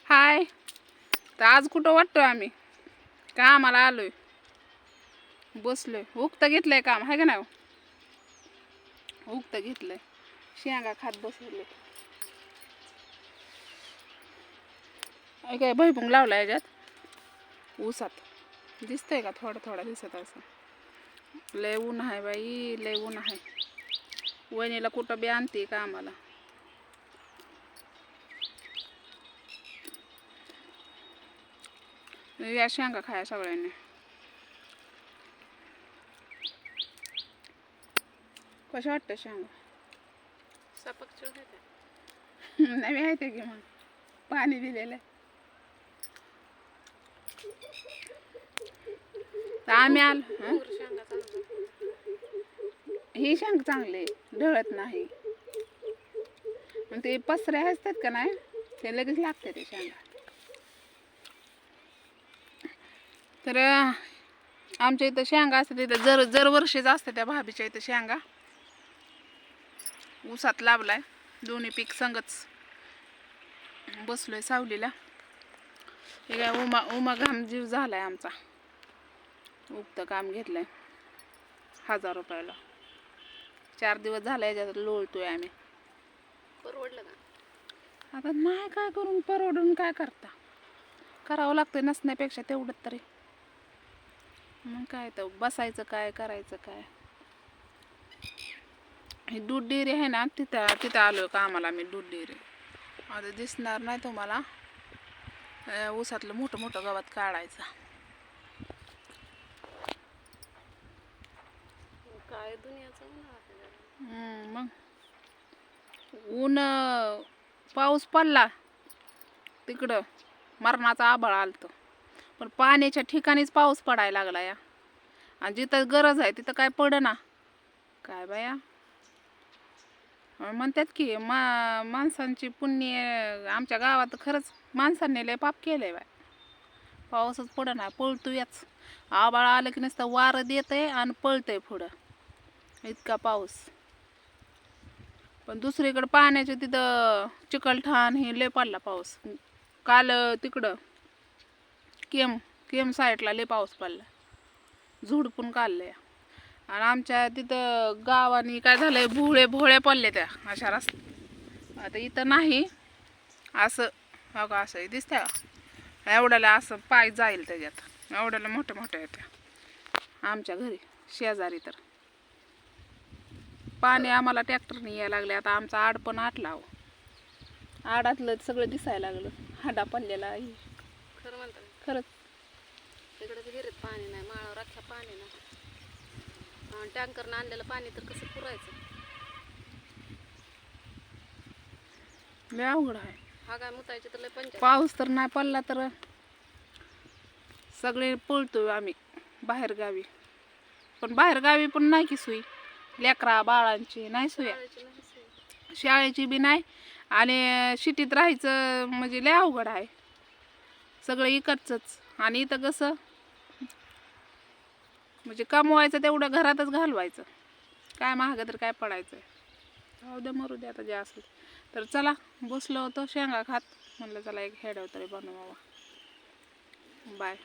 हाय. तर आज कुठं वाटतोय आम्ही कामाला आलोय, बसलोय. उगतं घेतलंय काम आहे का नाही? उगतं घेतलंय, शेंगा खात बसले. काय भुईमुग लावला याच्यात ऊसात दिसतंय का? थोडं थोडं दिसत असं. लय ऊन आहे बाई, लय ऊन आहे. वहिनीला कुठं बी आणते का आम्हाला. या शेंगा खाया सगळ्यांनी. कशा वाटतं शेंगा? सपक आहे नवी आहे ते की मग पाणी दिलेलं. आम्ही आलो. ही शेंग चांगली ढळत नाही. ते पसरे असतात का नाही, ते लगेच लागते ते शेंगा. तर आमच्या इथं शेंगा असतात, इथं जर वर्षीच असते त्या भाभीच्या इथं शेंगा. ऊसात लावलाय, दोन्ही पीक संगच बसलोय सावलीला. हे काय उमा घाम जीव झालाय आमचा. उगतं काम घेतलंय 1000 रुपयाला. 4 दिवस झाले याच्यात लोळतोय आम्ही. परवडलं का? आता नाही काय करून परवडून काय करता, करावं लागतं नसण्यापेक्षा तेवढं तरी. मग काय तर बसायचं काय, करायचं काय. ही दूध डेअरी आहे ना, तिथं आलोय का आम्हाला. मी दूध डेअरी आता दिसणार नाही तुम्हाला. ऊसातलं मोठं मोठं गवत काढायचं. काय दुनियाचं मग ऊन पाऊस पडला तिकडं, मरणाचा आभाळ आलतं. पण पाण्याच्या ठिकाणीच पाऊस पडायला लागला या. आणि जिथं गरज आहे तिथं काय पडना काय बाया. म्हणतात की माणसांची पुण्य. आमच्या गावात खरंच माणसांनी लय पाप केलंय बाय. पाऊसच पडना, पळतोयच. आभाळ आलं की नुसतं वारं देतंय आणि पळतंय पुढं, इतका पाऊस. पण दुसरीकडं पाण्याच्या तिथं चिकलठाण हे लय पडला पाऊस. काल तिकडं केम साईडला लय पाऊस पडला, झुडपून काढलंय. आणि आमच्या तिथं गावानी काय झालंय, भोळ्या पडले त्या अशा रस्ते. आता इथं नाही असं, हो का, असं दिसतंय का? एवढ्याला असं पाय जाईल त्याच्यात, एवढ्याला मोठ्या मोठ्या येत्या. आमच्या घरी शेजारी तर पाणी आम्हाला ट्रॅक्टरने यायला लागले. आता आमचा आड पण आटला. आडातलं सगळं दिसायला लागलं, हाडा पडलेला आहे. खरं म्हणतात. खरंच इकडे विहिरीत पाणी नाही, माळावर अख्ख्या पाणी नाही. टँकरनं आणलेलं पाणी तर कसं पुरायचं? लय अवघड आहे. हा काय मुतायचे तर लय पंचायत. पाऊस तर नाही पडला तर सगळे पळतोय आम्ही बाहेर गावी. पण बाहेर गावी पण नाही की सोयी, लेकरा बाळांची नाही सोय, शाळेची बी नाही. आणि सिटीत राहायचं म्हणजे लय अवघड आहे, सगळं इकडचंच. आणि इथं कसं म्हणजे कमवायचं तेवढं घरातच घालवायचं, काय महाग तर काय पडायचं. जाऊ दे, मरू दे आता जे असेल. तर चला, बसलो होतो शेंगा खात, म्हणलं चला एक हेडव तरी बनवावा. बाय.